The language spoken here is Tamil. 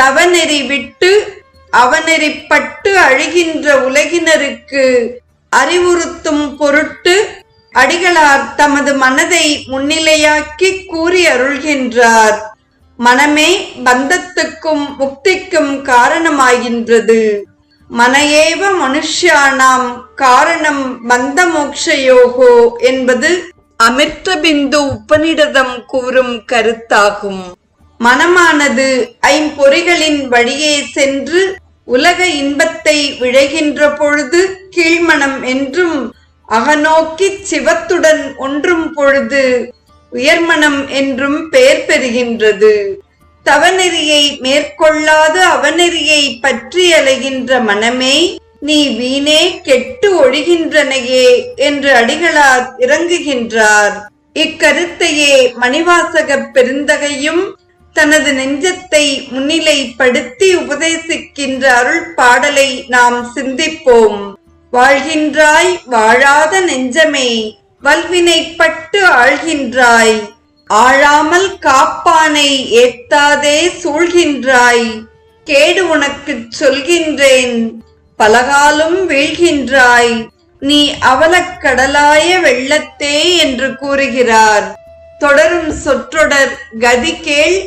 தவநெறி விட்டு அவநெறிப்பட்டு அழுகின்ற உலகினருக்கு அறிவுறுத்தும் பொருட்டு அடிகளார் தமது மனதை முன்னிலையாக்கி கூறி அருள்கின்றார். மனமே பந்தத்துக்கும் முக்திக்கும் காரணமாகின்றது. மனஏவ மனுஷ்யானாம் காரணம் பந்த மோக்ஷயோகோ என்பது அமிர்தபிந்து உபநிடதம் கூறும் கருத்தாகும். மனமானது ஐம்பொறிகளின் வழியே சென்று உலக இன்பத்தை விழைகின்ற பொழுது கீழ்மனம் என்றும், அகநோக்கி சிவத்துடன் ஒன்றும் பொழுது உயர்மனம் என்றும் பெயர் பெறுகின்றது. தவநெறியை மேற்கொள்ளாது அவநெறியை பற்றி அலைகின்ற மனமே, நீ வீணே கெட்டு ஒழிகின்றனையே என்று அடிகளார் இறங்குகின்றார். இக்கருத்தையே மணிவாசக பெருந்தகையும் தனது நெஞ்சத்தை முன்னிலைப்படுத்தி உபதேசிக்கின்ற அருள் பாடலை நாம் சிந்திப்போம். வாழ்கின்றாய் வாழாத நெஞ்சமே, வல்வினைப்பட்டு ஆழ்கின்றாய், ஆழாமல் காப்பானை ஏத்தாதே சூழ்கின்றாய், கேடு உனக்குச் சொல்கின்றேன் பலகாலும் வீழ்கின்றாய், நீ அவலக்கடலாய வெள்ளத்தே என்று கூறுகிறார். தொடரும் சொற்றொடர் கதி கேள்